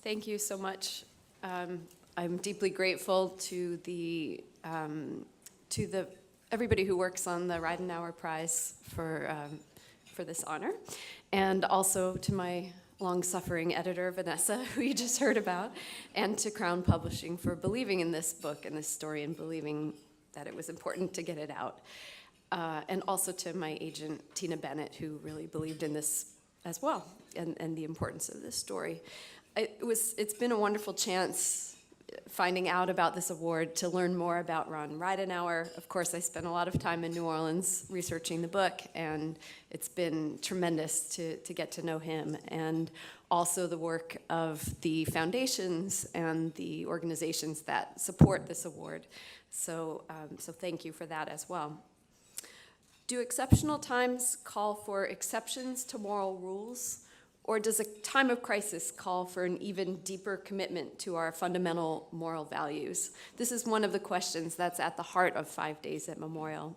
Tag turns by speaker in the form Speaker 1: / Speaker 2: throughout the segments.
Speaker 1: Thank you so much. I'm deeply grateful to everybody who works on the Ridenhour Prize for this honor, and also to my long-suffering editor, Vanessa, who you just heard about, and to Crown Publishing for believing in this book and this story and believing that it was important to get it out. And also to my agent, Tina Bennett, who really believed in this as well, and the importance of this story. It's been a wonderful chance finding out about this award to learn more about Ron Ridenhour. Of course, I spent a lot of time in New Orleans researching the book, and it's been tremendous to get to know him, and also the work of the foundations and the organizations that support this award. So thank you for that as well. Do exceptional times call for exceptions to moral rules? Or does a time of crisis call for an even deeper commitment to our fundamental moral values? This is one of the questions that's at the heart of 5 Days at Memorial.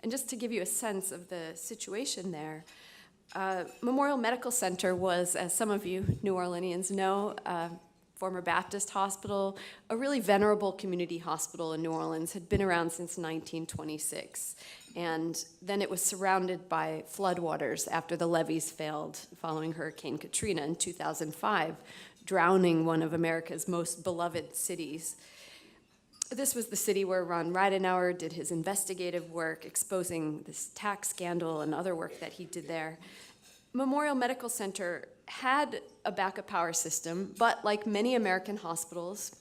Speaker 1: And just to give you a sense of the situation there, Memorial Medical Center was, as some of you New Orleanians know, former Baptist hospital, a really venerable community hospital in New Orleans, had been around since 1926. And then it was surrounded by floodwaters after the levees failed following Hurricane Katrina in 2005, drowning one of America's most beloved cities. This was the city where Ron Ridenhour did his investigative work, exposing this tax scandal and other work that he did there. Memorial Medical Center had a backup power system, but like many American hospitals,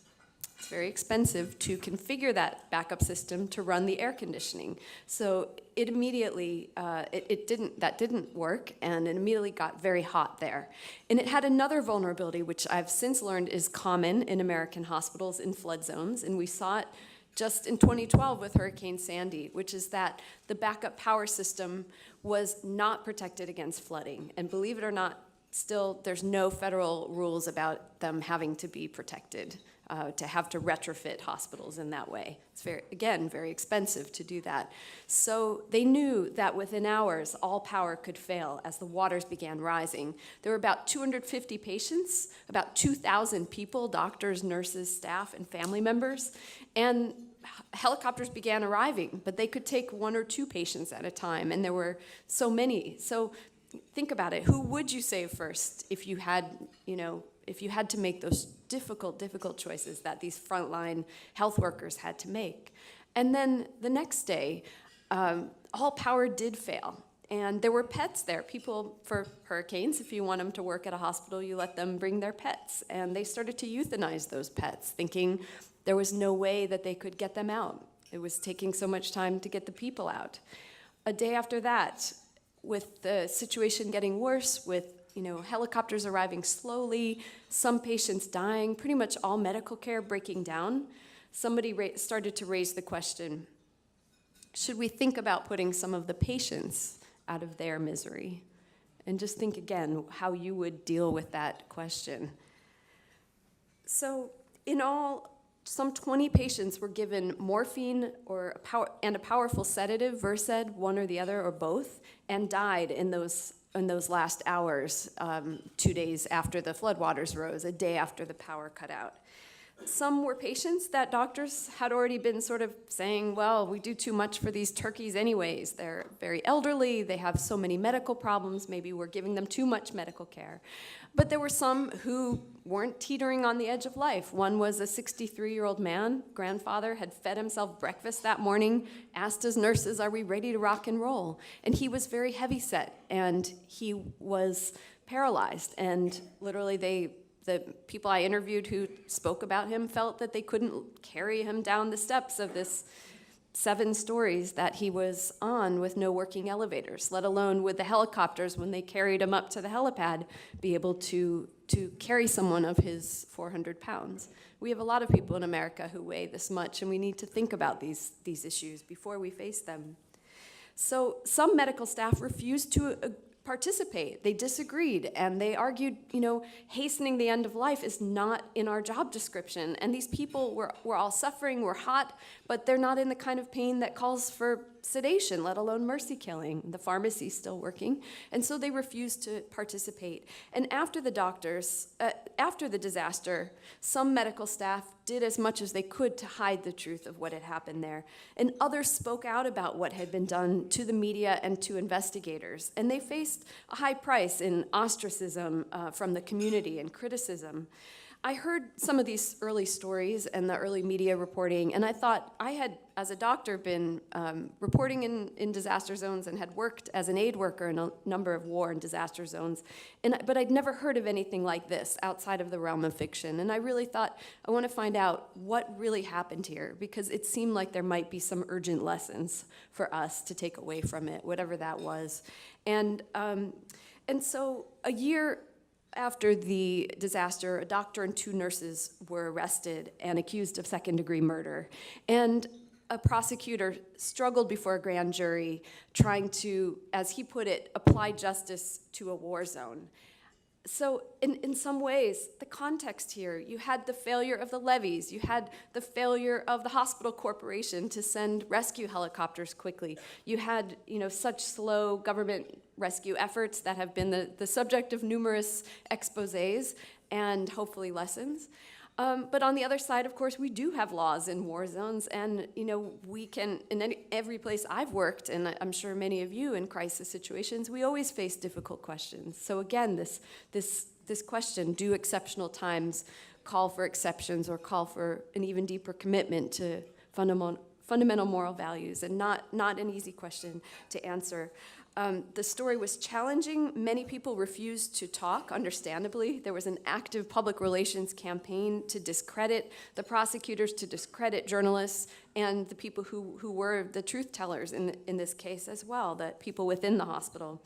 Speaker 1: it's very expensive to configure that backup system to run the air conditioning. So it immediately, that didn't work, and it immediately got very hot there. And it had another vulnerability, which I've since learned is common in American hospitals in flood zones, and we saw it just in 2012 with Hurricane Sandy, which is that the backup power system was not protected against flooding. And believe it or not, still there's no federal rules about them having to be protected, to have to retrofit hospitals in that way. It's very expensive to do that. So they knew that within hours, all power could fail as the waters began rising. There were about 250 patients, about 2,000 people, doctors, nurses, staff, and family members, and helicopters began arriving, but they could take 1 or 2 patients at a time, and there were so many. So think about it. Who would you save first if you had, if you had to make those difficult choices that these frontline health workers had to make? And then the next day, all power did fail. And there were pets there. People, for hurricanes, if you want them to work at a hospital, you let them bring their pets. And they started to euthanize those pets, thinking there was no way that they could get them out. It was taking so much time to get the people out. A day after that, with the situation getting worse, with helicopters arriving slowly, some patients dying, pretty much all medical care breaking down, somebody started to raise the question, should we think about putting some of the patients out of their misery? And just think again how you would deal with that question. So in all, some 20 patients were given morphine and a powerful sedative, Versed, one or the other or both, and died in those last hours, 2 days after the floodwaters rose, a day after the power cut out. Some were patients that doctors had already been sort of saying, well, we do too much for these turkeys anyways. They're very elderly, they have so many medical problems, maybe we're giving them too much medical care. But there were some who weren't teetering on the edge of life. One was a 63-year-old man, grandfather, had fed himself breakfast that morning, asked his nurses, are we ready to rock and roll? And he was very heavyset, and he was paralyzed. And literally the people I interviewed who spoke about him felt that they couldn't carry him down the steps of this 7 stories that he was on with no working elevators, let alone with the helicopters when they carried him up to the helipad, be able to carry someone of his 400 pounds. We have a lot of people in America who weigh this much, and we need to think about these issues before we face them. So some medical staff refused to participate. They disagreed, and they argued, hastening the end of life is not in our job description. And these people were all suffering, were hot, but they're not in the kind of pain that calls for sedation, let alone mercy killing. The pharmacy's still working, and so they refused to participate. And after the disaster, some medical staff did as much as they could to hide the truth of what had happened there. And others spoke out about what had been done to the media and to investigators. And they faced a high price in ostracism from the community and criticism. I heard some of these early stories and the early media reporting, and I thought I had, as a doctor, been reporting in disaster zones and had worked as an aid worker in a number of war and disaster zones, but I'd never heard of anything like this outside of the realm of fiction. And I really thought, I want to find out what really happened here, because it seemed like there might be some urgent lessons for us to take away from it, whatever that was. And so a year after the disaster, a doctor and 2 nurses were arrested and accused of second-degree murder. And a prosecutor struggled before a grand jury trying to, as he put it, apply justice to a war zone. So in some ways, the context here, you had the failure of the levees, you had the failure of the hospital corporation to send rescue helicopters quickly. You had, such slow government rescue efforts that have been the subject of numerous exposés and hopefully lessons. But on the other side, of course, we do have laws in war zones, and we can, in every place I've worked, and I'm sure many of you in crisis situations, we always face difficult questions. So again, this question, do exceptional times call for exceptions or call for an even deeper commitment to fundamental moral values? And not an easy question to answer. The story was challenging. Many people refused to talk, understandably. There was an active public relations campaign to discredit the prosecutors, to discredit journalists, and the people who were the truth tellers in this case as well, the people within the hospital.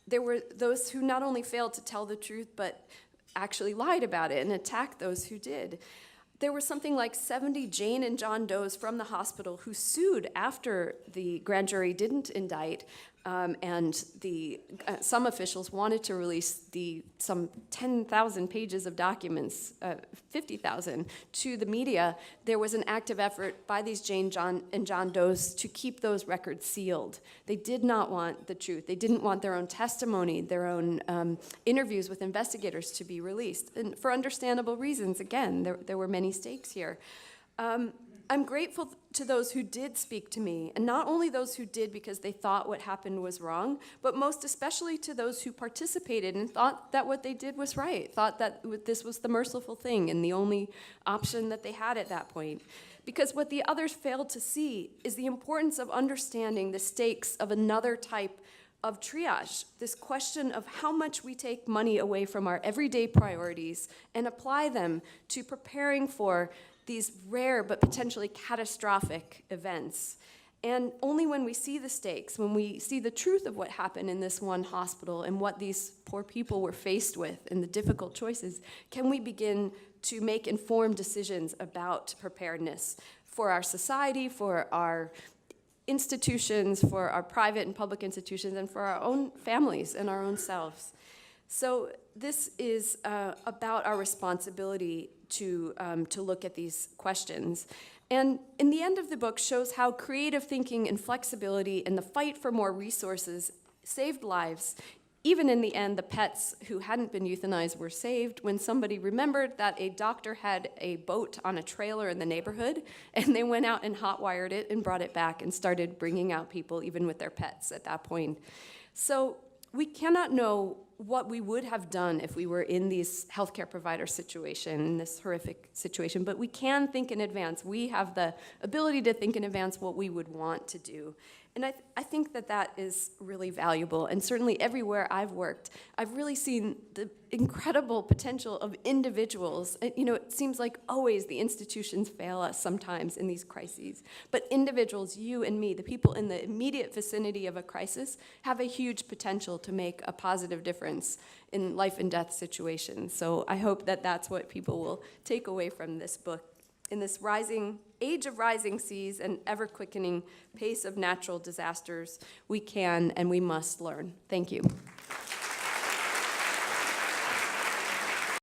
Speaker 1: There were those who not only failed to tell the truth, but actually lied about it and attacked those who did. There were something like 70 Jane and John Does from the hospital who sued after the grand jury didn't indict, and some officials wanted to release some 10,000 pages of documents, 50,000, to the media. There was an active effort by these Jane and John Does to keep those records sealed. They did not want the truth. They didn't want their own testimony, their own interviews with investigators to be released. And for understandable reasons, again, there were many stakes here. I'm grateful to those who did speak to me, and not only those who did because they thought what happened was wrong, but most especially to those who participated and thought that what they did was right, thought that this was the merciful thing and the only option that they had at that point. Because what the others failed to see is the importance of understanding the stakes of another type of triage, this question of how much we take money away from our everyday priorities and apply them to preparing for these rare but potentially catastrophic events. And only when we see the stakes, when we see the truth of what happened in this one hospital and what these poor people were faced with and the difficult choices, can we begin to make informed decisions about preparedness for our society, for our institutions, for our private and public institutions, and for our own families and our own selves. So this is about our responsibility to look at these questions. And in the end of the book shows how creative thinking and flexibility and the fight for more resources saved lives. Even in the end, the pets who hadn't been euthanized were saved when somebody remembered that a doctor had a boat on a trailer in the neighborhood, and they went out and hot-wired it and brought it back and started bringing out people, even with their pets at that point. So we cannot know what we would have done if we were in this healthcare provider situation, in this horrific situation, but we can think in advance. We have the ability to think in advance what we would want to do. And I think that is really valuable. And certainly everywhere I've worked, I've really seen the incredible potential of individuals. It seems like always the institutions fail us sometimes in these crises. But individuals, you and me, the people in the immediate vicinity of a crisis, have a huge potential to make a positive difference in life and death situations. So I hope that that's what people will take away from this book. In this age of rising seas and ever-quickening pace of natural disasters, we can and we must learn. Thank you.